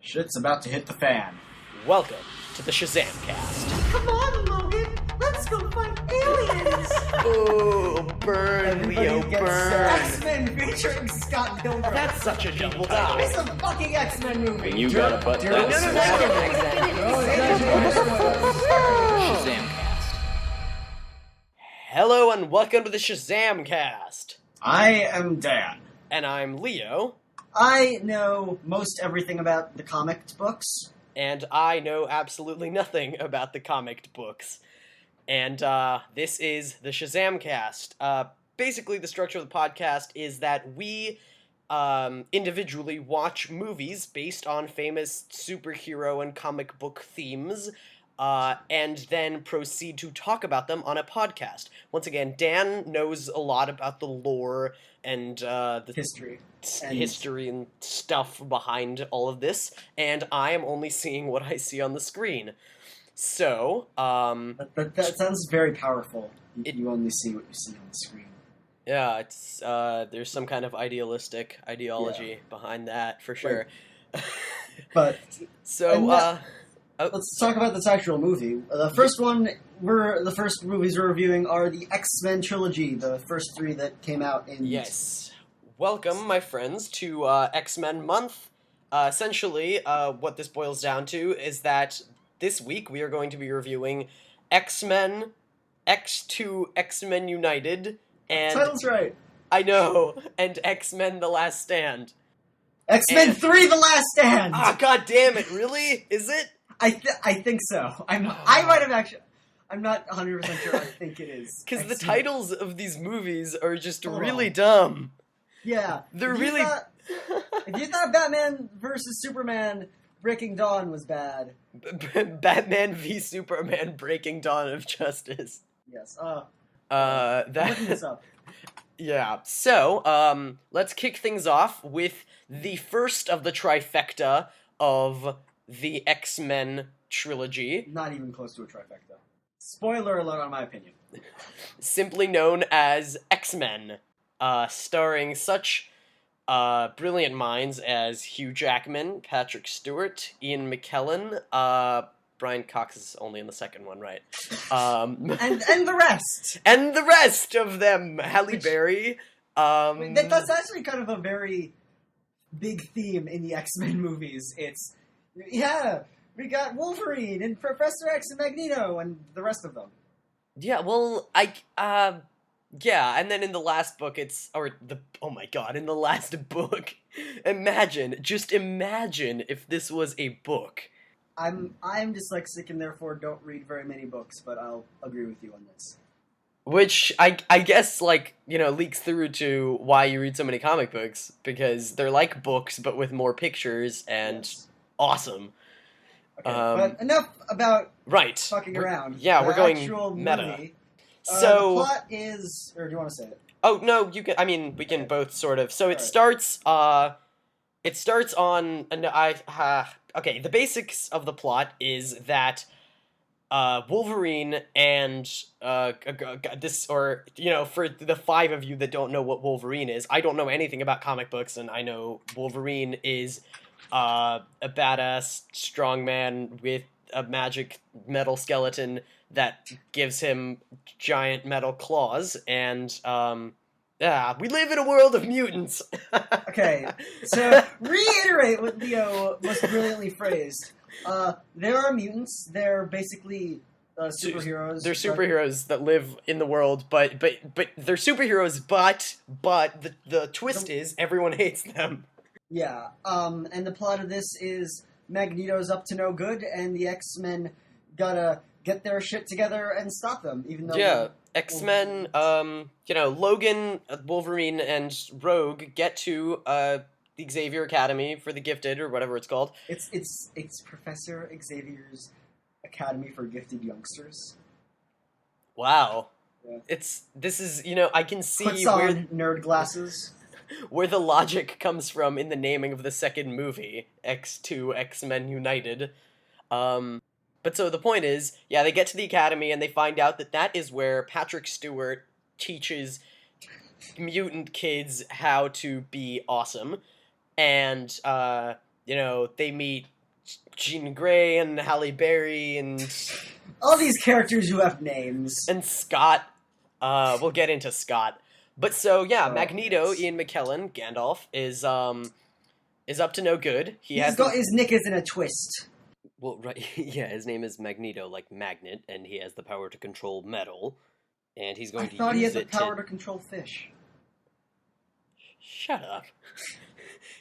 Shit's about to hit the fan. Welcome to the Shazamcast. Come on, Logan! Let's go find aliens! Oh, burn, Leo, burn. XMen featuring Scott Pilgrim. That's such a double die. It's a fucking XMen movie. And you gotta butt that. Shazamcast. Hello and welcome to the Shazamcast. I am Dan. And I'm Leo. I know most everything about the comic books. And I know absolutely nothing about the comic books. And this is the Shazamcast. Basically, the structure of the podcast is that we individually watch movies based on famous superhero and comic book themes, and then proceed to talk about them on a podcast. Once again, Dan knows a lot about the lore and the history and stuff behind all of this, and I am only seeing what I see on the screen. So, That sounds very powerful. You only see what you see on the screen. yeah, it's there's some kind of ideology behind that for sure. But So, let's talk about this actual movie. The first movies we're reviewing are the X-Men trilogy, the first three that came out in... yes. Welcome, my friends, to X-Men month. Essentially, what this boils down to is that this week we are going to be reviewing X-Men, X2 X-Men United, and... Title's right. I know, and X-Men The Last Stand. X-Men 3 The Last Stand! Ah, god damn it, really? Is it? I think so. I'm not 100% sure. I think it is. Because the X-Men. titles of these movies are just Hold really on. dumb. Yeah. They're If you really... if you thought Batman versus Superman Breaking Dawn was bad. Batman v Superman Breaking Dawn of Justice. Yes. That... Looking this up. Yeah, so, let's kick things off with the first of the trifecta of the X-Men trilogy, Not even close to a trifecta. Spoiler alert on my opinion. simply known as X-Men, starring such brilliant minds as Hugh Jackman, Patrick Stewart, Ian McKellen, Brian Cox is only in the second one, right? And the rest! And the rest of them! Halle Berry. That's actually kind of a very big theme in the X-Men movies. It's, yeah, we got Wolverine and Professor X and Magneto and the rest of them. Yeah, well, yeah, and then in the last book, oh my god, in the last book, just imagine if this was a book. I'm dyslexic and therefore don't read very many books, but I'll agree with you on this. Which, I guess, leaks through to why you read so many comic books, because they're like books, but with more pictures, and Yes. awesome. Okay, but enough about Right. fucking around. Yeah, The we're going actual meta. Movie, So... the plot is... Or do you want to say it? Oh, no, we can both sort of. So it Alright. starts on, okay, the basics of the plot is that, Wolverine and, for the five of you that don't know what Wolverine is, I don't know anything about comic books, and I know Wolverine is, a badass strongman with a magic metal skeleton that gives him giant metal claws, and, we live in a world of mutants! Okay, so reiterate what Leo most brilliantly phrased. There are mutants. They're basically superheroes. They're superheroes that live in the world, but they're superheroes, but the twist is everyone hates them. Yeah, and the plot of this is Magneto's up to no good, and the X-Men gotta get their shit together and stop them, even though... Yeah, X-Men, Logan, Wolverine, and Rogue get to, the Xavier Academy for the Gifted, or whatever it's called. It's Professor Xavier's Academy for Gifted Youngsters. Wow. Yeah. This is, I can see Puts where... on nerd glasses. Where the logic comes from in the naming of the second movie, X2 X-Men United. But so the point is, yeah, they get to the academy and they find out that is where Patrick Stewart teaches mutant kids how to be awesome. And, they meet Jean Grey and Halle Berry and All these characters who have names. and Scott. We'll get into Scott. But so yeah, Oh, Magneto, yes. Ian McKellen, Gandalf is up to no good. His nick is in a twist. Well, right, yeah, his name is Magneto, like magnet, and he has the power to control metal, and he's going I to thought he use had the it power to control fish. Shut up.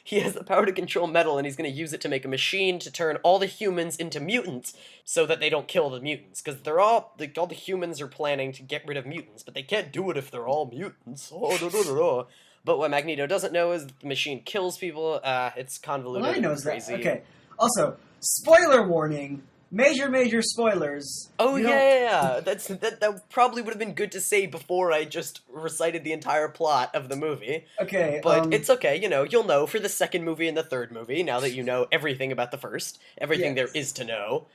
He has the power to control metal, and he's going to use it to make a machine to turn all the humans into mutants, so that they don't kill the mutants. Because all the humans are planning to get rid of mutants, but they can't do it if they're all mutants. Oh, da, da, da, da. But what Magneto doesn't know is the machine kills people. It's convoluted. Well, I know and crazy. that. Okay. Also, spoiler warning. Major spoilers. Oh, yeah. That probably would have been good to say before I just recited the entire plot of the movie. Okay, But it's okay, you'll know for the second movie and the third movie, now that you know everything about the first. Everything Yes. there is to know.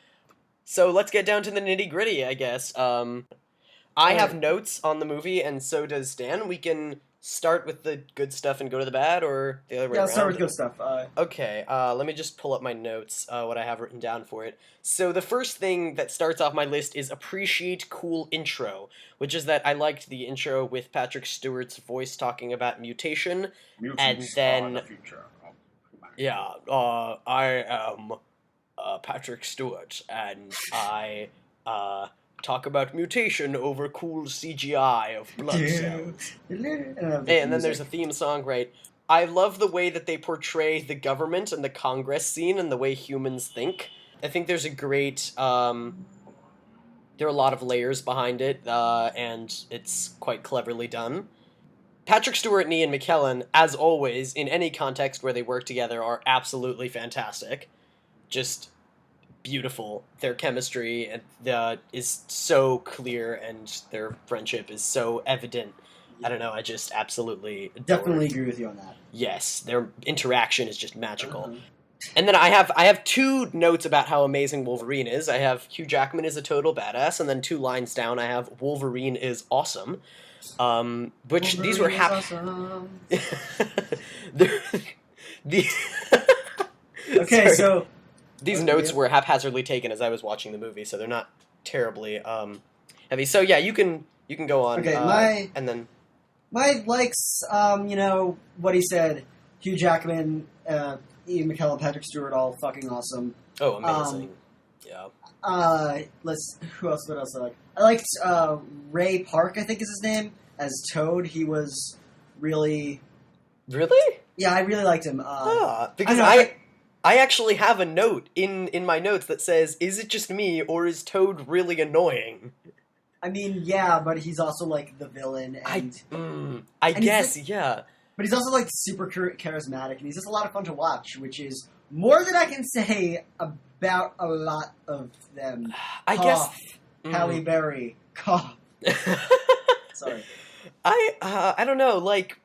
So let's get down to the nitty-gritty, I guess. I have notes on the movie, and so does Stan. We can start with the good stuff and go to the bad, or the other way around? I'll start with good stuff. Okay, let me just pull up my notes, what I have written down for it. So the first thing that starts off my list is appreciate cool intro, which is that I liked the intro with Patrick Stewart's voice talking about mutation, and then... the future of humanity. Yeah, I am Patrick Stewart, and I talk about mutation over cool CGI of blood cells. And then there's a theme song, right? I love the way that they portray the government and the Congress scene and the way humans think. I think there's a great, there are a lot of layers behind it, and it's quite cleverly done. Patrick Stewart and Ian McKellen, as always, in any context where they work together, are absolutely fantastic. Just beautiful. Their chemistry is so clear, and their friendship is so evident. I don't know, I just absolutely adore Definitely it. agree with you on that. Yes, their interaction is just magical. Uh-huh. And then I have two notes about how amazing Wolverine is. I have Hugh Jackman is a total badass, and then 2 lines down I have Wolverine is awesome. Which these were Awesome. the Okay, Sorry. so These Okay, notes yeah. were haphazardly taken as I was watching the movie, so they're not terribly heavy. So yeah, you can go on. Okay, and then my likes, what he said. Hugh Jackman, Ian McKellen, Patrick Stewart, all fucking awesome. oh, amazing. Yeah. Who else? What else I like? I liked Ray Park, I think is his name, as Toad. He was really, Really? yeah, I really liked him. Because know, I actually have a note in my notes that says, "Is it just me, or is Toad really annoying?" I mean, yeah, but he's also like the villain, I and guess, he's yeah. but he's also like super charismatic, and he's just a lot of fun to watch, which is more than I can say about a lot of them. I Cough. guess. Halle Berry, cough. Sorry. I don't know, like,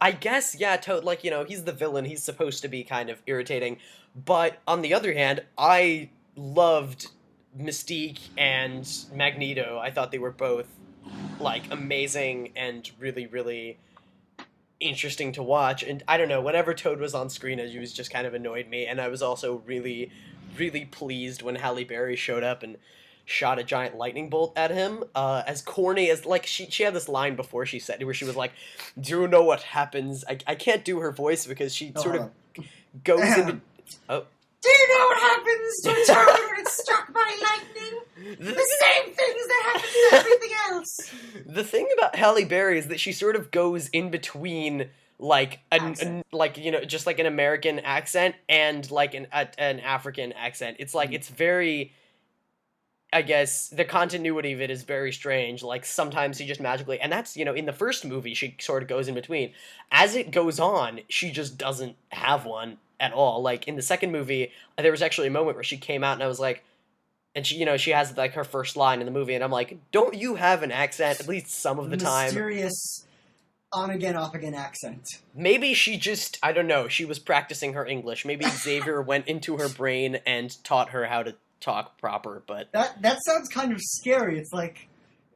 I guess, yeah, Toad, like, he's the villain, he's supposed to be kind of irritating, but on the other hand, I loved Mystique and Magneto. I thought they were both, like, amazing and really, really interesting to watch, and I don't know, whenever Toad was on screen, he was just kind of annoyed me, and I was also really, really pleased when Halle Berry showed up and shot a giant lightning bolt at him, as corny as, like, she had this line before she said, where she was like, "Do you know what happens?" I can't do her voice because she sort of goes into... Oh. Do you know what happens to a toad when it's struck by lightning? The same things that happen to everything else. The thing about Halle Berry is that she sort of goes in between, like, just like an American accent and, like, an African accent. It's like, it's very... I guess the continuity of it is very strange. Like, sometimes she just magically, and that's, in the first movie, she sort of goes in between. As it goes on, she just doesn't have one at all. Like, in the second movie, there was actually a moment where she came out and I was like, and she, she has, like, her first line in the movie, and I'm like, don't you have an accent at least some of the time? Mysterious on-again, off-again accent. Maybe she just, I don't know, she was practicing her English. Maybe Xavier went into her brain and taught her how to talk proper, but... That sounds kind of scary. It's like,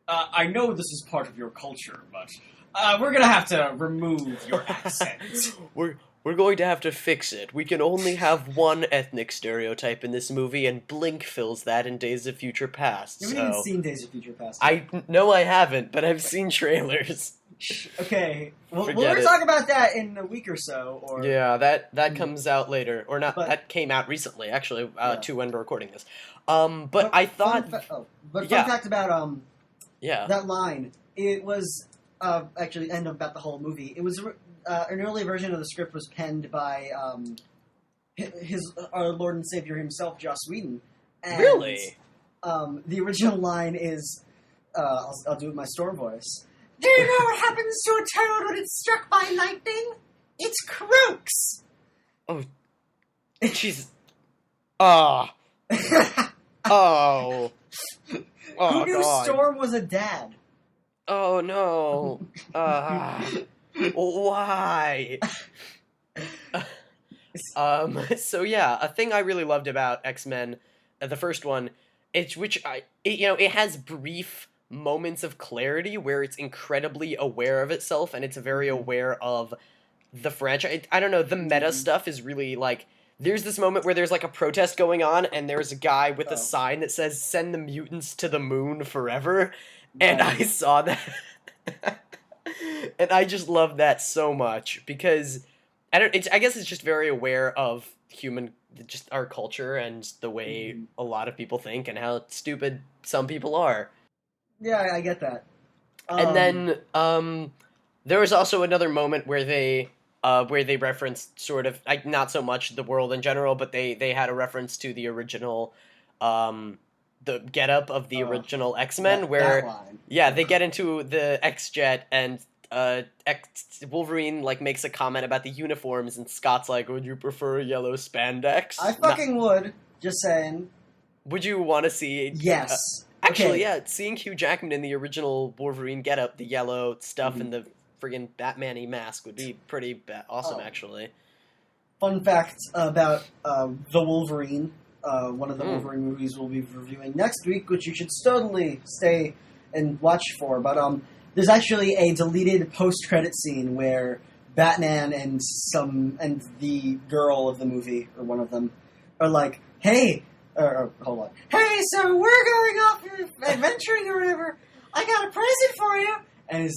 I know this is part of your culture, but we're gonna have to remove your accent. we're going to have to fix it. We can only have one ethnic stereotype in this movie, and Blink fills that in Days of Future Past. You haven't even seen Days of Future Past. No, I haven't, but I've seen trailers. Okay, we'll Forget it. talk about that in a week or so. Or Yeah, that comes out later, or not? But- that came out recently, actually, Yeah. to when we're recording this. But I thought, fun yeah. fact about yeah, that line. It was actually and about the whole movie. It was an early version of the script was penned by our Lord and Savior himself, Joss Whedon. And, really. The original line is, I'll do it with my Storm voice. Do you know what happens to a toad when it's struck by lightning? It's croaks. She's. Oh. Oh. Oh, Who knew God. Storm was a dad? Oh, no. Why? So yeah, a thing I really loved about X-Men, the first one, it has brief moments of clarity where it's incredibly aware of itself and it's very aware of the franchise. I don't know, the meta stuff is really like, there's this moment where there's like a protest going on and there's a guy with a sign that says "Send the mutants to the moon forever," and I saw that and I just love that so much because I guess it's just very aware of just our culture and the way a lot of people think and how stupid some people are. Yeah, I get that. And then there was also another moment where they referenced sort of, like, not so much the world in general, but they had a reference to the original the getup of the original X-Men, where that line. yeah, they get into the X-Jet and Wolverine like makes a comment about the uniforms and Scott's like, "Would you prefer yellow spandex?" I fucking would. Just saying. Would you want to see? Yes. Actually, Okay. yeah, seeing Hugh Jackman in the original Wolverine getup, the yellow stuff and the friggin' Batman-y mask would be pretty awesome, actually. Fun fact about the Wolverine. One of the Wolverine movies we'll be reviewing next week, which you should totally stay and watch for. But there's actually a deleted post-credit scene where Batman and the girl of the movie, or one of them, are like, "Hey, hold on. Hey, so we're going off adventuring or whatever. I got a present for you." And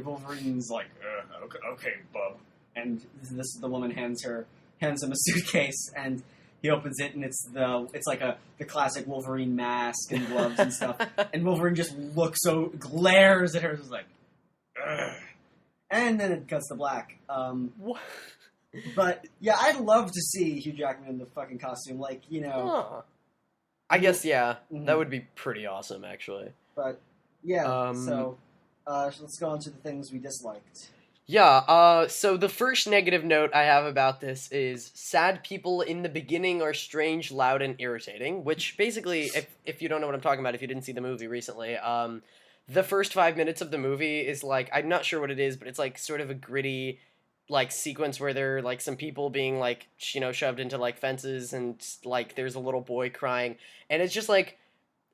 Wolverine's like, "Okay, bub." And the woman hands him a suitcase, and he opens it, and it's like the classic Wolverine mask and gloves and stuff. And Wolverine just glares at her, just like, ugh. And then it cuts to black. What? But yeah, I'd love to see Hugh Jackman in the fucking costume, like, you know. Huh. I guess that would be pretty awesome, actually. But yeah, so let's go on to the things we disliked. Yeah, so the first negative note I have about this is sad people in the beginning are strange, loud, and irritating, which basically, if you don't know what I'm talking about, if you didn't see the movie recently, the first 5 minutes of the movie is like, I'm not sure what it is, but it's like sort of a gritty, like, sequence where there are like some people being like, shoved into like fences and like there's a little boy crying, and it's just like,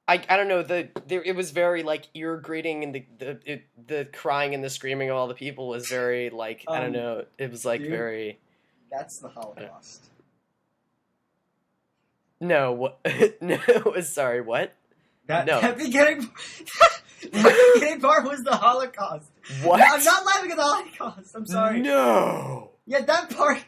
I don't know, it was very like ear grating, and the crying and the screaming of all the people was very like, I don't know, it was like, dude, very. That's the Holocaust. No, what? No, sorry, what? That beginning part was the Holocaust. What? No, I'm not laughing at the Holocaust. I'm sorry. No. Yeah, that part.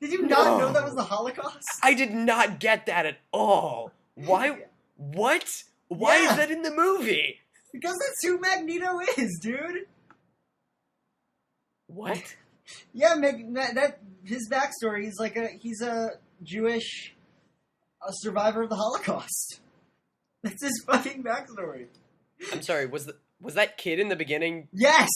Did you not know that was the Holocaust? I did not get that at all. Why? What? Why is that in the movie? Because that's who Magneto is, dude. What? Yeah, that his backstory is like he's a Jewish survivor of the Holocaust. That's his fucking backstory. I'm sorry, was that kid in the beginning? Yes!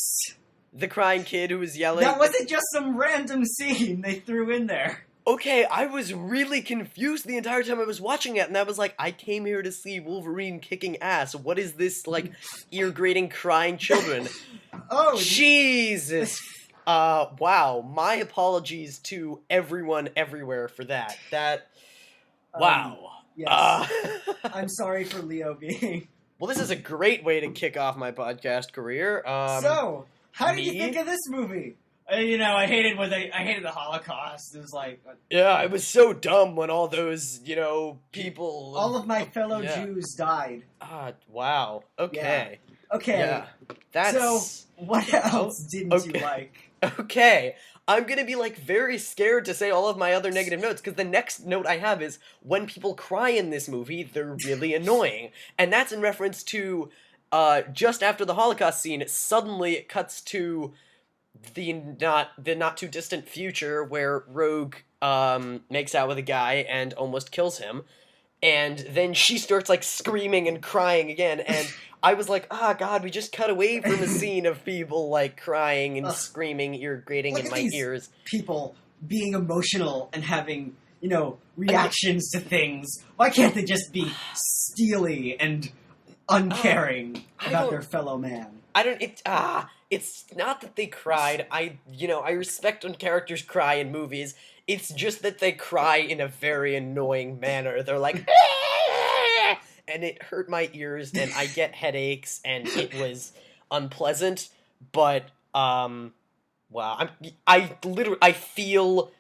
The crying kid who was yelling? That wasn't just some random scene they threw in there. Okay, I was really confused the entire time I was watching it, and I was like, I came here to see Wolverine kicking ass. What is this, like, ear-grating crying children? Oh, Jesus! Wow, my apologies to everyone everywhere for that. Wow. Yes. I'm sorry for Leo being... Well, this is a great way to kick off my podcast career. So, how did you think of this movie? I hated the Holocaust. It was like Yeah, it was so dumb when all those, people... all of my fellow yeah. Jews died. Wow. Okay. Okay. Yeah. That's... So, what else didn't you like? Okay. I'm gonna be, very scared to say all of my other negative notes, because the next note I have is, when people cry in this movie, they're really annoying. And that's in reference to, just after the Holocaust scene, suddenly it cuts to the not too distant future where Rogue, makes out with a guy and almost kills him. And then she starts, screaming and crying again, and I was like, God, we just cut away from a scene of people, crying and screaming, ear grating in my ears. People being emotional and having, reactions to things. Why can't they just be steely and uncaring about their fellow man? It's not that they cried. I respect when characters cry in movies. It's just that they cry in a very annoying manner. They're like, and it hurt my ears, and I get headaches, and it was unpleasant. But wow, I feel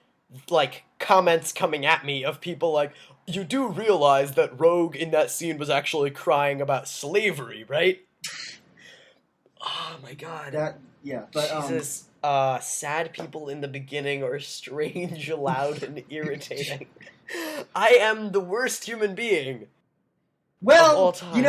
comments coming at me of people like, you do realize that Rogue in that scene was actually crying about slavery, right? Oh my god. But Jesus. Sad people in the beginning are strange, loud, and irritating. I am the worst human being. Well, of all time.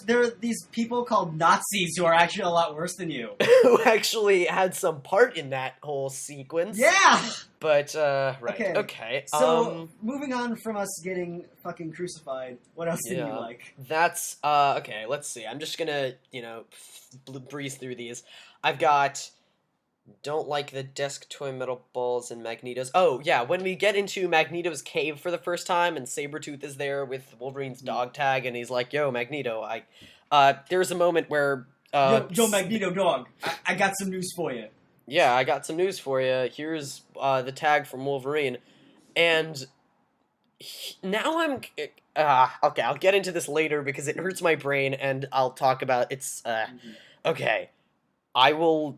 There are these people called Nazis who are actually a lot worse than you. Who actually had some part in that whole sequence. Yeah! But, right. Okay. So, moving on from us getting fucking crucified, what else did you like? That's, okay, let's see. I'm just gonna, breeze through these. I've got... Don't like the desk toy metal balls and Magneto's. Oh, yeah, when we get into Magneto's cave for the first time and Sabretooth is there with Wolverine's dog tag and he's like, yo, Magneto, there's a moment where... Yo, Magneto dog, I got some news for you. Yeah, I got some news for you. Here's the tag from Wolverine. And now I'm... okay, I'll get into this later because it hurts my brain and I'll talk about... Okay. I will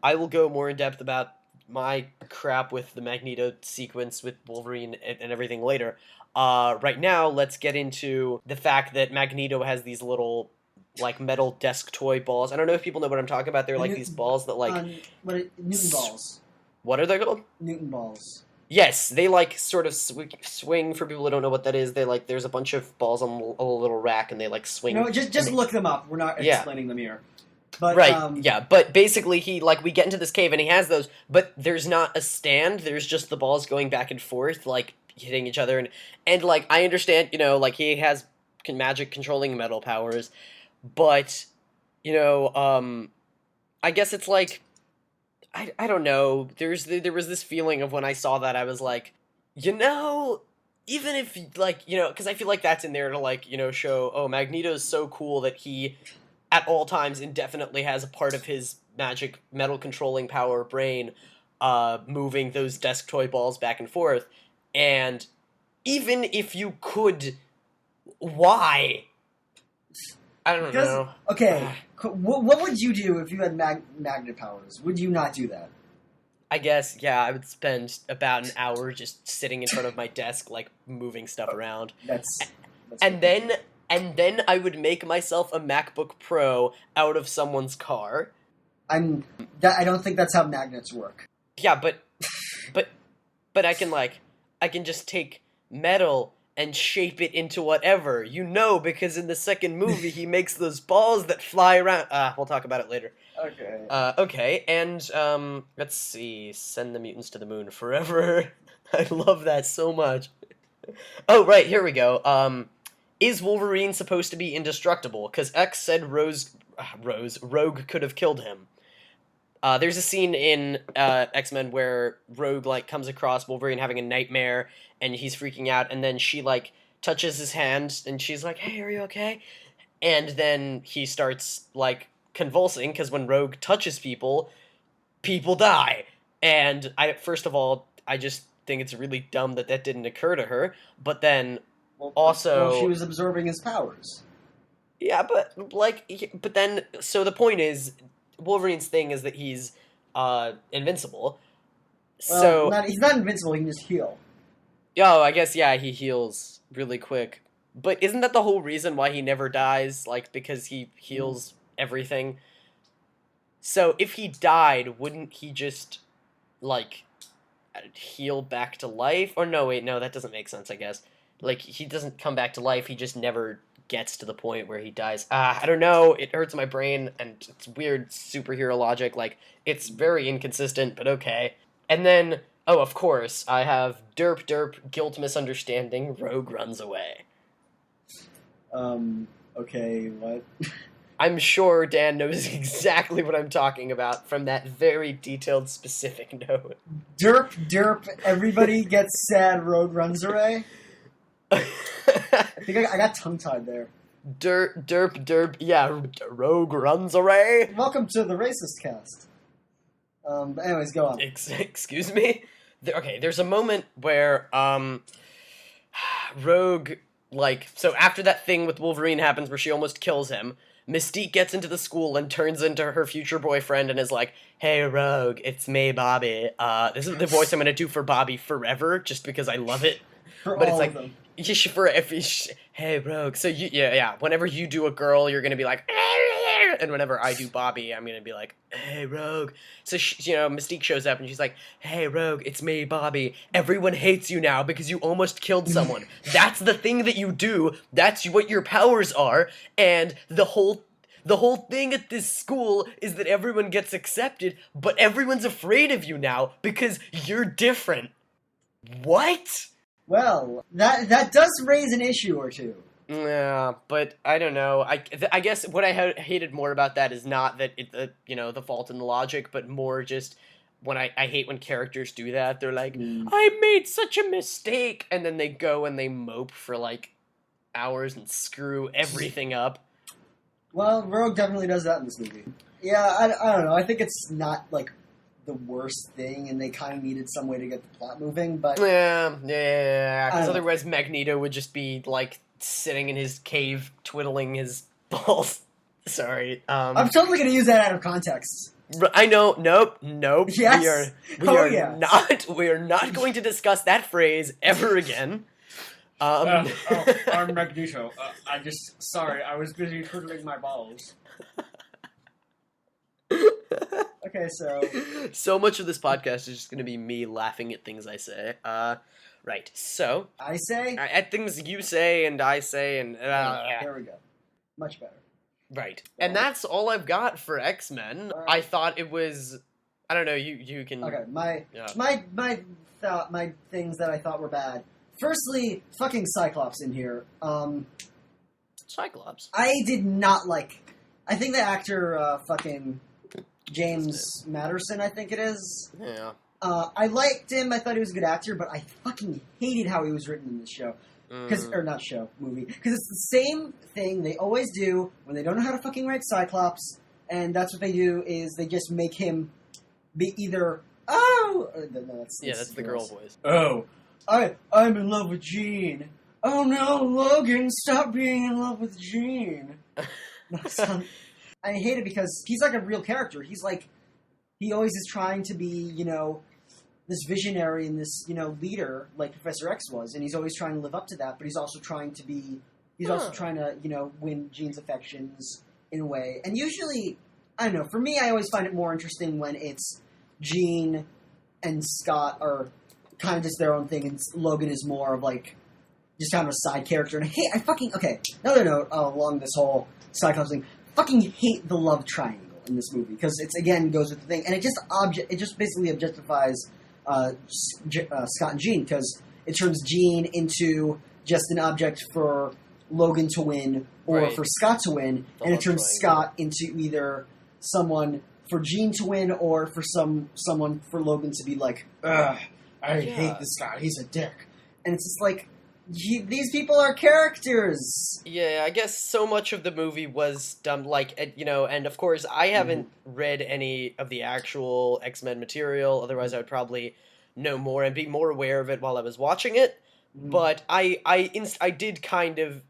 go more in depth about my crap with the Magneto sequence with Wolverine and everything later. Right now, let's get into the fact that Magneto has these little, metal desk toy balls. I don't know if people know what I'm talking about. They're these balls that, Newton balls. What are they called? Newton balls. Yes, they, sort of swing, for people who don't know what that is. They, there's a bunch of balls on a little rack, and they, swing. No, just look them up. We're not explaining them here. But, right, but basically we get into this cave and he has those, but there's not a stand, there's just the balls going back and forth, hitting each other, and I understand, he has magic controlling metal powers, but, I guess it's I don't know, there was this feeling of when I saw that, I was like, even if, because I feel like that's in there to, show, oh, Magneto's so cool that he... at all times indefinitely has a part of his magic metal controlling power brain moving those desk toy balls back and forth. And even if you could, why? I don't know. Okay, what would you do if you had magnet powers? Would you not do that? I guess, yeah, I would spend about an hour just sitting in front of my desk, moving stuff around. And then I would make myself a MacBook Pro out of someone's car. I don't think that's how magnets work. Yeah, but I can just take metal and shape it into whatever. Because in the second movie he makes those balls that fly around. We'll talk about it later. Okay. Okay, and let's see. Send the mutants to the moon forever. I love that so much. Oh, right, here we go. Is Wolverine supposed to be indestructible? Because X said Rogue could have killed him. There's a scene in XMen where Rogue comes across Wolverine having a nightmare, and he's freaking out, and then she touches his hand, and she's like, "Hey, are you okay?" And then he starts convulsing because when Rogue touches people, people die. And first of all, I just think it's really dumb that didn't occur to her. But then. Also, she was absorbing his powers. Yeah, but then, so the point is, Wolverine's thing is that he's invincible. Well, So, he's not invincible. He can just heal. oh, I guess, yeah, he heals really quick. But isn't that the whole reason why he never dies? Like, because he heals everything? So, if he died, wouldn't he just, like, heal back to life? Or no, wait, no, that doesn't make sense, I guess. Like, he doesn't come back to life, he just never gets to the point where he dies. I don't know, it hurts my brain, and it's weird superhero logic, like, it's very inconsistent, but okay. And then, oh, of course, I have derp, guilt misunderstanding, Rogue runs away. Okay, what? I'm sure Dan knows exactly what I'm talking about from that very detailed, specific note. Derp, everybody gets sad, Rogue runs away. I think I got tongue-tied there. Derp, yeah, Rogue runs away. Welcome to the Racist Cast. But anyways, go on. Excuse me? Okay, there's a moment where, Rogue, like, so after that thing with Wolverine happens where she almost kills him, Mystique gets into the school and turns into her future boyfriend and is like, "Hey, Rogue, it's me, Bobby. This is the voice I'm gonna do for Bobby forever, just because I love it." For But all it's of like, them. hey, Rogue. So whenever you do a girl, you're gonna be like, and whenever I do Bobby, I'm gonna be like, "Hey, Rogue." So Mystique shows up and she's like, "Hey, Rogue, it's me, Bobby. Everyone hates you now because you almost killed someone. That's the thing that you do. That's what your powers are. And the whole thing at this school is that everyone gets accepted, but everyone's afraid of you now because you're different." What? Well, that does raise an issue or two. Yeah, but I don't know. I guess what I hated more about that is not that the fault in the logic, but more just when I hate when characters do that. They're like, "I made such a mistake," and then they go and they mope for like hours and screw everything up. Well, Rogue definitely does that in this movie. Yeah, I don't know. I think it's not like the worst thing, and they kind of needed some way to get the plot moving, but Yeah, because know. otherwise Magneto would just be like sitting in his cave twiddling his balls. Sorry. I'm totally going to use that out of context. I know. Nope. Yes? We are not going to discuss that phrase ever again. I'm Magneto. Sorry, I was busy twiddling my balls. Okay, so much of this podcast is just going to be me laughing at things I say. Right. So I say? at things you say and I say and There we go. Much better. Right. And that's all I've got for X-Men. Right. I thought it was, I don't know, you can... Okay, my things that I thought were bad. Firstly, fucking Cyclops in here. Cyclops. I did not like... I think the actor, fucking James Matterson, I think it is. Yeah. I liked him. I thought he was a good actor, but I fucking hated how he was written in this show. Movie. Because it's the same thing they always do when they don't know how to fucking write Cyclops, and that's what they do, is they just make him be either, that's the girl voice. Oh, I'm in love with Jean. Oh no, Logan, stop being in love with Jean. I hate it because he's like a real character. He's like, he always is trying to be, this visionary and this, leader like Professor X was, and he's always trying to live up to that, but he's also trying to, win Jean's affections in a way. And usually, I don't know, for me, I always find it more interesting when it's Jean and Scott are kind of just their own thing, and Logan is more of like, just kind of a side character. And another note along this whole Cyclops thing, fucking hate the love triangle in this movie, because it's, again, goes with the thing, and it just basically objectifies Scott and Jean, because it turns Jean into just an object for Logan to win or for Scott to win, and it turns Scott into either someone for Jean to win or for someone for Logan to be like, ugh, I hate this guy, he's a dick. And it's just like, these people are characters. Yeah, I guess so much of the movie was dumb, and of course, I haven't read any of the actual X-Men material, otherwise I would probably know more and be more aware of it while I was watching it, but I did kind of,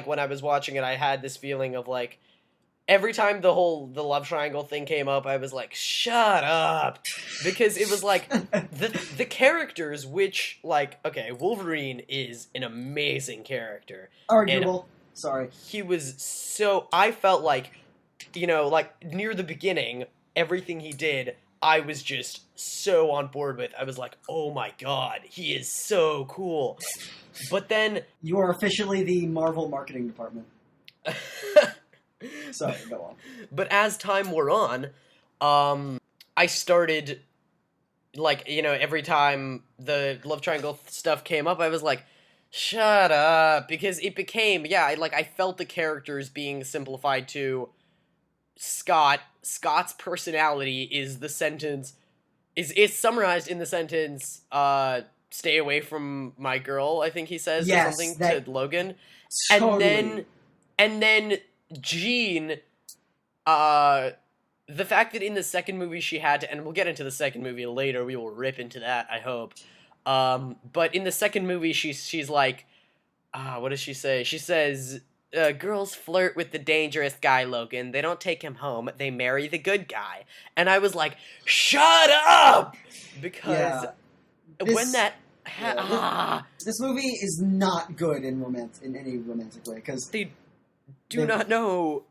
when I was watching it, I had this feeling of, like, every time the love triangle thing came up, I was like, shut up. Because it was like, the characters, which, like, okay, Wolverine is an amazing character. Arguable. Sorry. He was so, I felt like, you know, like, near the beginning, everything he did, I was just so on board with. I was like, oh my god, he is so cool. But then... You are officially the Marvel marketing department. Sorry, go on. But as time wore on, I started, like, you know, every time the love triangle stuff came up, I was like, shut up, because it became, I felt the characters being simplified to Scott. Scott's personality is the sentence, is summarized in the sentence, stay away from my girl, I think he says, or something to Logan. Totally. And then Jean, the fact that in the second movie she had to, and we'll get into the second movie later, we will rip into that, I hope. But in the second movie, she's like, what does she say? She says, girls flirt with the dangerous guy, Logan. They don't take him home. They marry the good guy. And I was like, shut up! Because when that... This movie is not good in any romantic way, because they do not know.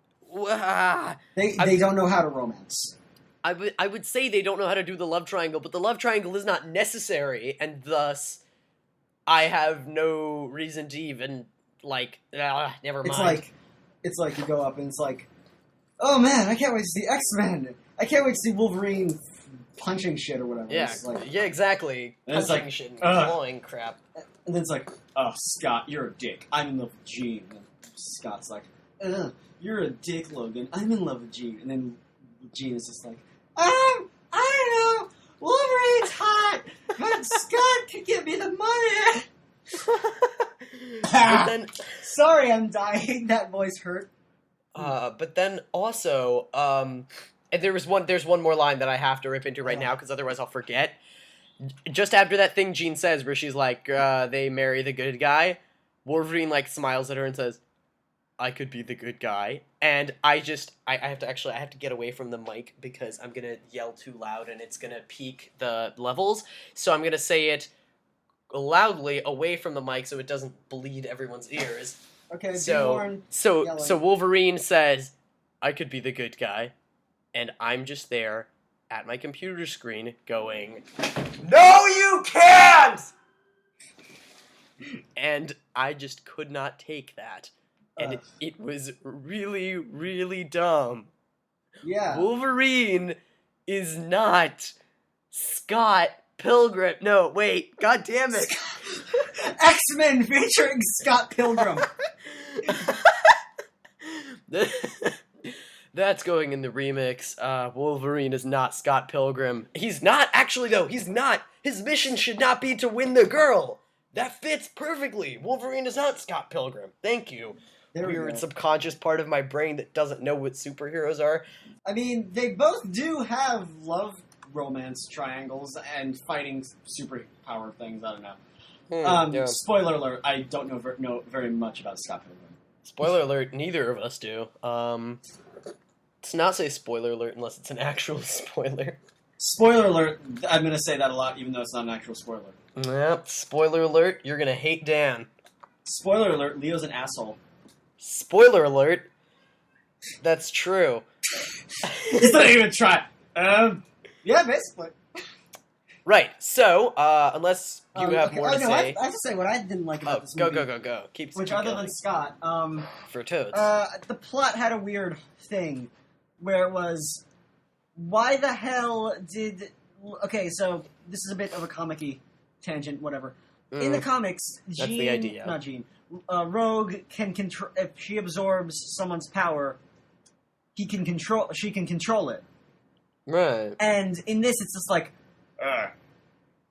They don't know how to romance. I would say they don't know how to do the love triangle, but the love triangle is not necessary, and thus I have no reason to even never mind. It's like you go up and it's like, oh man, I can't wait to see XMen. I can't wait to see Wolverine punching shit or whatever. Yeah, exactly. Punching shit and clawing crap. And then it's like, oh, Scott, you're a dick. I'm in love with Jean. And Scott's like, you're a dick, Logan. I'm in love with Jean. And then Jean is just like, I don't know. Wolverine's hot, but Scott could give me the money. But then, sorry, I'm dying. That voice hurt. But then also, and there's one more line that I have to rip into right now, because otherwise I'll forget. Just after that thing Jean says, where she's like, they marry the good guy, Wolverine, smiles at her and says, I could be the good guy. And I have to get away from the mic, because I'm gonna yell too loud and it's gonna peak the levels. So I'm gonna say it loudly away from the mic so it doesn't bleed everyone's ears. Okay, so Wolverine says, I could be the good guy. And I'm just there at my computer screen going, no, you can't! And I just could not take that. And it was really, really dumb. Yeah. Wolverine is not Scott Pilgrim. No, wait. God damn it. XMen featuring Scott Pilgrim. That's going in the remix. Wolverine is not Scott Pilgrim. He's not. Actually, though, he's not. His mission should not be to win the girl. That fits perfectly. Wolverine is not Scott Pilgrim. Thank you. Weird subconscious part of my brain that doesn't know what superheroes are. I mean, they both do have love romance triangles and fighting superpower things. I don't know. Spoiler alert, I don't know very much about Scott Pilgrim. Spoiler alert, neither of us do. Let's not say spoiler alert unless it's an actual spoiler. Spoiler alert, I'm going to say that a lot even though it's not an actual spoiler. Yep, spoiler alert, you're going to hate Dan. Spoiler alert, Leo's an asshole. Spoiler alert, that's true. He's not even trying. Yeah, basically. Right, so, unless you have more to say. I have to say what I didn't like about this movie. Go. Keep other going. than Scott, for toads. The plot had a weird thing where it was, why the hell did... Okay, so this is a bit of a comic-y tangent, whatever. In the comics, that's the idea. Not Jean. Rogue can control... If she absorbs someone's power, she can control it. Right. And in this, it's just like...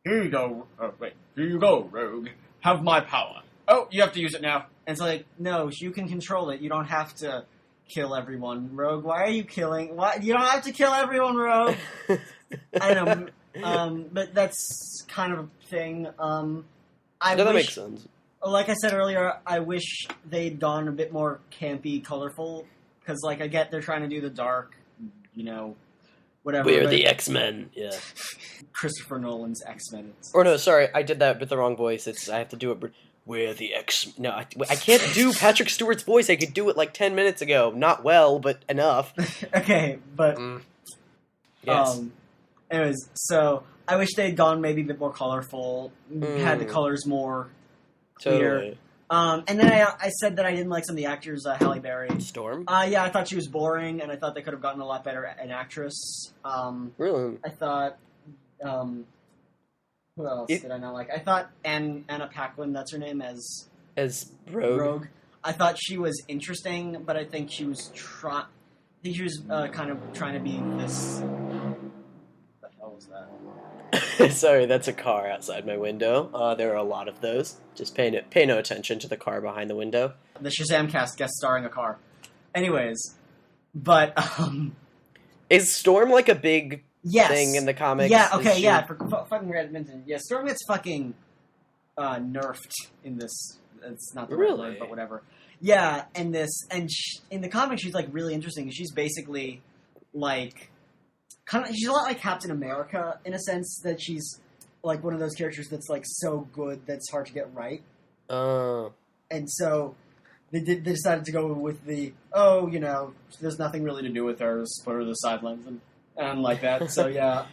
Here you go. Here you go, Rogue. Have my power. Oh, you have to use it now. And it's like, no, you can control it. You don't have to kill everyone, Rogue. Why are you killing? Why you don't have to kill everyone, Rogue? I don't know. But that's kind of a thing. That makes sense. Like I said earlier, I wish they'd gone a bit more campy, colorful because like I get they're trying to do the dark, whatever. We're but the X-Men. Yeah. Christopher Nolan's X-Men. Or no, sorry, I did that with the wrong voice. I have to do it. We're the X. No, I can't do Patrick Stewart's voice. I could do it like 10 minutes ago. Not well, but enough. Okay, but Yes. Anyways, so I wish they'd gone maybe a bit more colorful, had the colors more clear. Totally. And then I said that I didn't like some of the actors, Halle Berry. Storm. Yeah, I thought she was boring, and I thought they could have gotten a lot better an actress. Really? I thought, who else did I not like? I thought Anna Paquin, that's her name, as Rogue. I thought she was interesting, but I think she was kind of trying to be this. What the hell was that? Sorry, that's a car outside my window. There are a lot of those. Just pay no attention to the car behind the window. The Shazamcast guest starring a car. Anyways, but Is Storm like a big yes. thing in the comics? Yeah, okay, Is she- yeah, for fucking Red Minton. Yeah, Storm gets fucking nerfed in this. It's not the right Really? word, but whatever. Yeah, in the comics, she's like really interesting. She's basically like she's a lot like Captain America in a sense that she's like one of those characters that's like so good that's hard to get right. Oh. And so they decided to go with there's nothing really to do with her, just put her to the sidelines and like that. So yeah,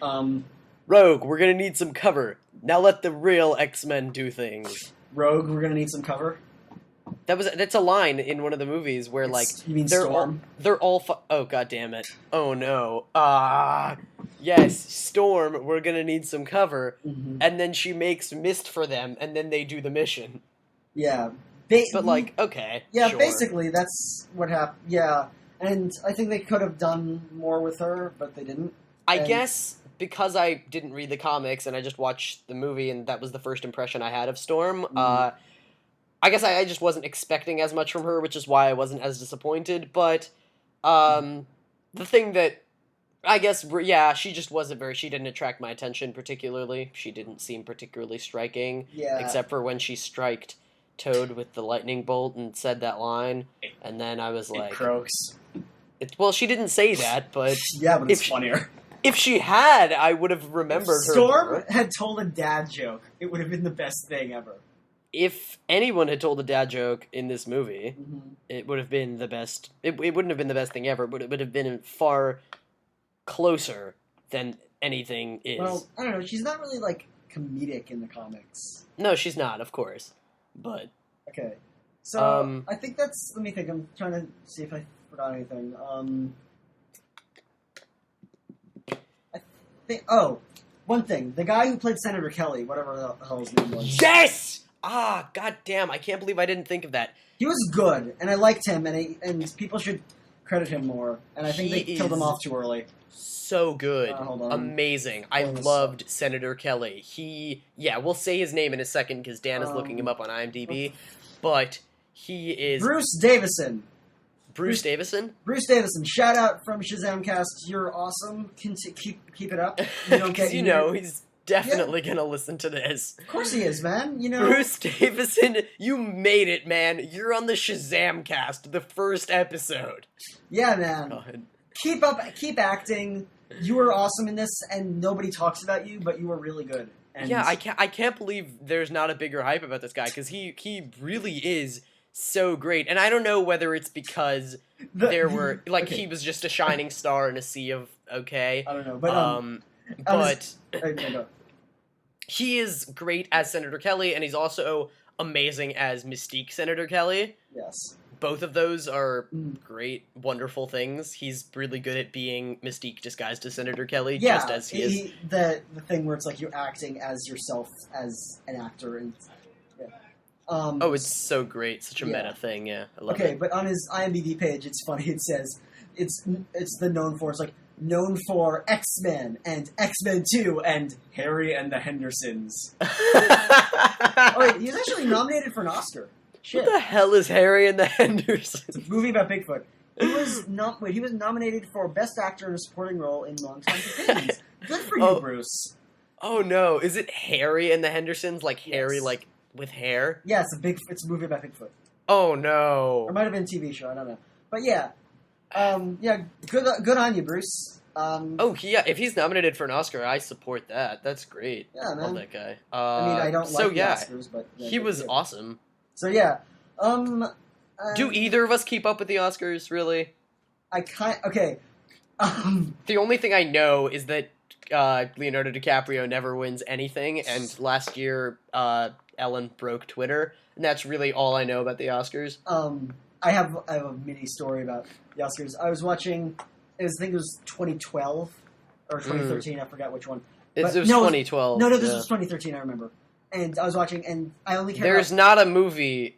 Rogue, we're gonna need some cover. Now let the real X-Men do things. Rogue, we're gonna need some cover. That's a line in one of the movies where You mean they're Storm? oh god damn it. Oh no. Yes, Storm, we're gonna need some cover. Mm-hmm. And then she makes mist for them, and then they do the mission. Yeah. But like, okay. Yeah, sure. basically that's what happened. Yeah, and I think they could have done more with her, but they didn't. I And- guess because I didn't read the comics and I just watched the movie and that was the first impression I had of Storm, I guess I just wasn't expecting as much from her, which is why I wasn't as disappointed. But the thing that I guess, she just she didn't attract my attention particularly. She didn't seem particularly striking, Yeah. except for when she striked Toad with the lightning bolt and said that line, and then I was like, Croaks. well, she didn't say that, but Yeah, but it's if- funnier. if she had, I would have remembered her. Storm more. had told a dad joke. It would have been the best thing ever. If anyone had told a dad joke in this movie, Mm-hmm. it would have been the best. It wouldn't have been the best thing ever, but it would have been far closer than anything is. Well, I don't know. She's not really like comedic in the comics. No, she's not, of course. But Okay, so Um, I think that's. Let me think. I'm trying to see if I forgot anything. I think. Oh, one thing. The guy who played Senator Kelly, whatever the hell his name was. yes! God damn! I can't believe I didn't think of that. He was good, and I liked him, and people should credit him more. And I think they He killed him is- off too early. So good. Hold on. Amazing. I Pulling this loved Senator Kelly. We'll say his name in a second because Dan is looking him up on what IMDb. But he is Bruce Davison. Bruce Davison? Bruce Davison, shout out from Shazamcast. You're awesome. Keep it up. You don't get Because he's definitely gonna listen to this. Of course he is, man. Bruce Davison, you made it, man. You're on the Shazamcast, the first episode. Yeah, man. God. Keep acting. You were awesome in this, and nobody talks about you, but you were really good. And Yeah, I can't believe there's not a bigger hype about this guy because he really is so great. And I don't know whether it's because there were he was just a shining star in a sea of okay. I don't know, but but no. he is great as Senator Kelly, and he's also amazing as Mystique Senator Kelly. Yes. Both of those are great, wonderful things. He's really good at being Mystique disguised as Senator Kelly, Yeah, just as he is. The thing where it's like you're acting as yourself as an actor, and yeah. Oh, it's so great, such a Yeah. meta thing. Yeah, I love Okay, it. but on his IMDb page, it's funny. It says it's the known for. It's like known for X-Men and X-Men 2 and Harry and the Hendersons. Oh, wait, he was actually nominated for an Oscar. Shit, What the hell is Harry and the Hendersons? it's a movie about Bigfoot. He was he was nominated for Best Actor in a Supporting Role in Longtime Companions. Good for you, Oh. Bruce. Oh no, is it Harry and the Hendersons? Like Harry, Yes. like with hair? Yeah, it's a movie about Bigfoot. Oh Or no. it might have been a TV show. I don't know. But yeah, Yeah, good on you, Bruce. Oh, yeah, if he's nominated for an Oscar, I support that. That's great. Yeah, man. Love that guy. I mean, I don't so like the yeah, Oscars, but yeah, he good was for you. awesome. So yeah, Do either of us keep up with the Oscars, really? Okay. The only thing I know is that Leonardo DiCaprio never wins anything, and last year Ellen broke Twitter, and that's really all I know about the Oscars. I have a mini story about the Oscars. I was watching. I think it was 2012 or 2013. I forgot which one. It was no, 2012. No, this was 2013. I remember. And I was watching, and I only care. There's not a movie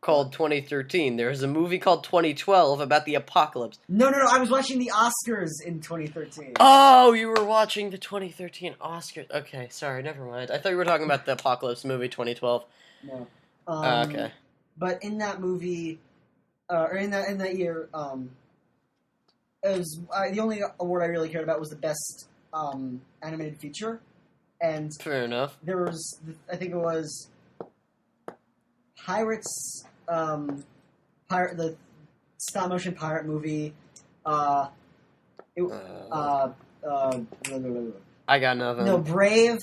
called 2013. There's a movie called 2012 about the apocalypse. No. I was watching the Oscars in 2013. Oh, you were watching the 2013 Oscars. Okay, sorry, never mind. I thought you were talking about the apocalypse movie 2012. No. Okay. But in that movie, or in that year, it was the only award I really cared about was the best animated feature, and Fair enough. there was, I think it was Pirates, the stop motion pirate movie. Blah, blah, blah. I got nothing. No, Brave,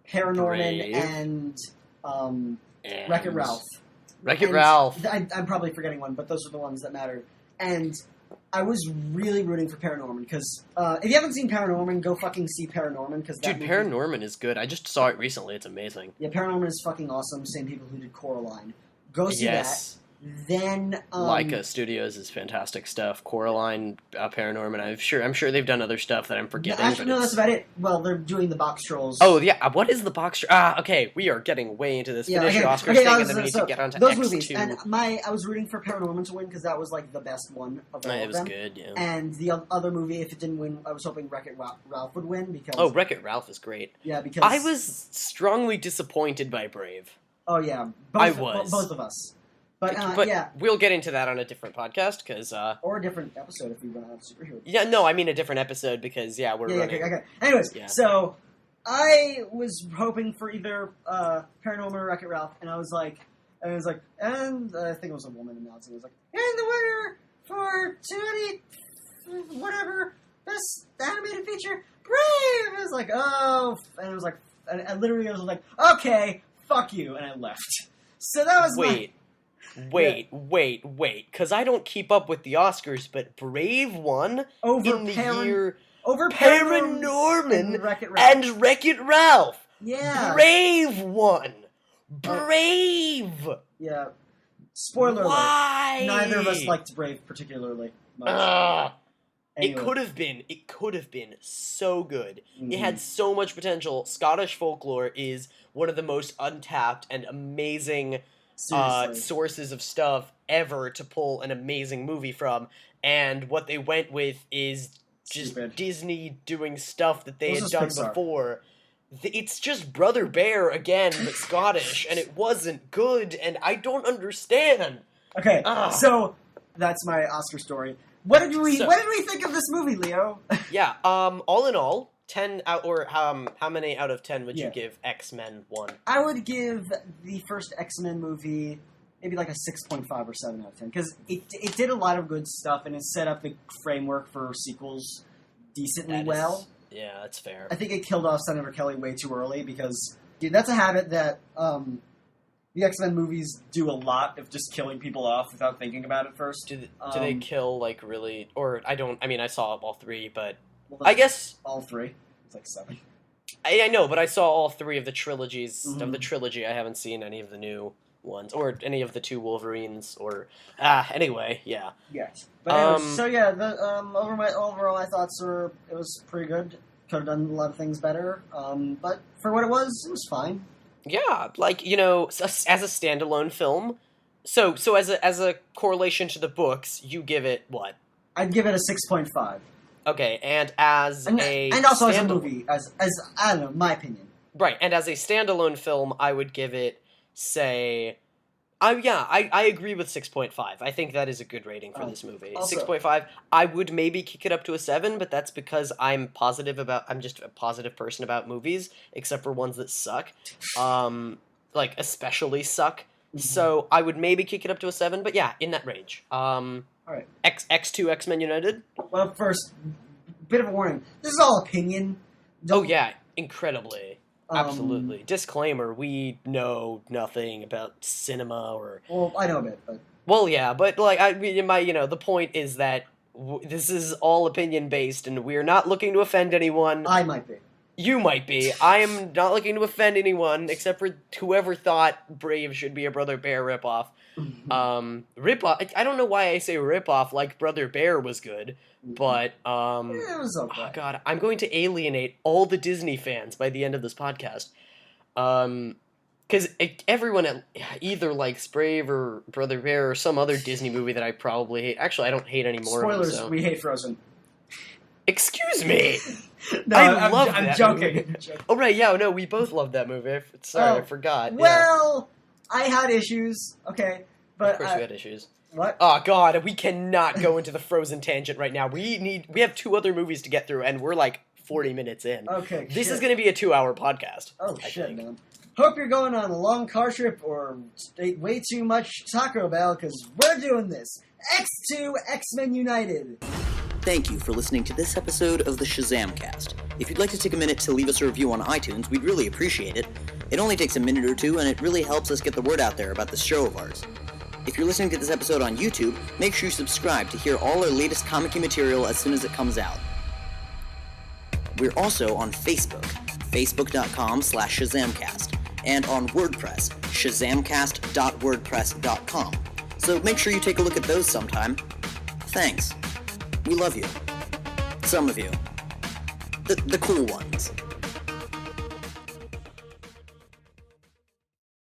Paranorman, Brave. and Wreck-It Ralph. Wreck-It And Ralph. I'm probably forgetting one, but those are the ones that matter. And I was really rooting for Paranorman, because if you haven't seen Paranorman, go fucking see Paranorman, because Dude, Paranorman is good. I just saw it recently. It's amazing. Yeah, Paranorman is fucking awesome. Same people who did Coraline. Go see Yes. that. Then Leica Studios is fantastic stuff. Coraline, Paranorman. I'm sure they've done other stuff that I'm forgetting. Actually, but no, it's- that's about it. Well, they're doing the box trolls. Oh yeah, what is the box? Okay, we are getting way into this. Finish your Oscars thing, and then we need to get on to those X2. movies. And I was rooting for Paranorman to win because that was like the best one of all It of was them. good, yeah. And the other movie, if it didn't win, I was hoping Wreck-It Ralph would win because. Oh, Wreck-It Ralph is great. Yeah, because I was strongly disappointed by Brave. Oh yeah, I was. both of us. But yeah, we'll get into that on a different podcast because. or a different episode if we want to have superhero. Yeah, no, I mean a different episode because we're running. Okay. Anyways, Yeah. so I was hoping for either Paranorman or Wreck-It Ralph, and I was like, and I think it was a woman announcing. It was like, and the winner for 20 whatever best animated feature, Brave. I was like, oh, and it was like, and I literally was like, okay, fuck you, and I left. So that was Wait, because I don't keep up with the Oscars, but Brave won over in the year over Paranorman and Wreck-It Ralph. and Wreck-It Ralph. Yeah. Brave won. Brave. Yeah. Spoiler alert. Why? Neither of us liked Brave particularly much. It Anyway. could have been so good. Mhm. It had so much potential. Scottish folklore is one of the most untapped and amazing Seriously. sources of stuff ever to pull an amazing movie from, and what they went with is just Stupid. Disney doing stuff that they This had is done Pixar. before. It's just Brother Bear again, but Scottish, and it wasn't good, and I don't understand. Okay, Ah. so that's my Oscar story. What did we So- think of this movie, Leo? Yeah, all in all, 10 out, or how many out of 10 would you Yeah. give X-Men 1? I would give the first X-Men movie maybe like a 6.5 or 7 out of 10 because it did a lot of good stuff and it set up the framework for sequels decently well. Yeah, that's fair. I think it killed off Senator Kelly way too early because, dude, that's a habit that the X-Men movies do a lot of just killing people off without thinking about it first. Do they kill, like, really... Or, I saw all 3, but... Well, I guess... all 3. It's like 7. I know, but I saw all 3 of the trilogies. Mhm. Of the trilogy, I haven't seen any of the new ones. Or any of the 2 Wolverines, or... anyway, yeah. Yes. But anyways, so yeah, the overall my thoughts were it was pretty good. Could have done a lot of things better. But for what it was fine. Yeah, like, you know, as a standalone film... So as a correlation to the books, you give it what? I'd give it a 6.5. Okay, and as And also as a standalone- movie, as I don't know, my opinion. Right, and as a standalone film, I would give it, say... I agree with 6.5. I think that is a good rating for this movie. Also- 6.5. I would maybe kick it up to a 7, but that's because I'm just a positive person about movies, except for ones that suck. Like, especially suck. Mhm. So I would maybe kick it up to a 7, but yeah, in that range. All right. X2 X-Men United? Well, first, bit of a warning. This is all opinion. Oh, yeah. Incredibly. Um, Absolutely. Disclaimer, we know nothing about cinema or... Well, I know a bit, but... Well, yeah, but, like, I mean, the point is that this is all opinion-based, and we're not looking to offend anyone. I might be. You might be. I am not looking to offend anyone, except for whoever thought Brave should be a Brother Bear ripoff. Ripoff. I don't know why I say ripoff, like Brother Bear was good, but, It was okay. oh god, I'm going to alienate all the Disney fans by the end of this podcast. Because everyone either likes Brave or Brother Bear or some other Disney movie that I probably hate. Actually, I don't hate anymore. Spoilers, So. we hate Frozen. Excuse me! No, I love I'm that joking. movie. I'm joking. Oh, right, yeah, no, we both love that movie. Sorry, Oh, I forgot. Yeah. Well, I had issues, okay, but... Of course we had issues. What? Oh god, we cannot go into the Frozen tangent right now. We have 2 other movies to get through, and we're like 40 minutes in. Okay, This shit. is going to be a 2-hour podcast. Oh, I shit, think. man. Hope you're going on a long car trip or ate way too much Taco Bell, because we're doing this. X2 X-Men United. Thank you for listening to this episode of the Shazamcast. If you'd like to take a minute to leave us a review on iTunes, we'd really appreciate it. It only takes a minute or 2, and it really helps us get the word out there about this show of ours. If you're listening to this episode on YouTube, make sure you subscribe to hear all our latest comic-y material as soon as it comes out. We're also on Facebook, facebook.com/Shazamcast, and on WordPress, shazamcast.wordpress.com. So make sure you take a look at those sometime. Thanks. We love you. Some of you. The cool ones.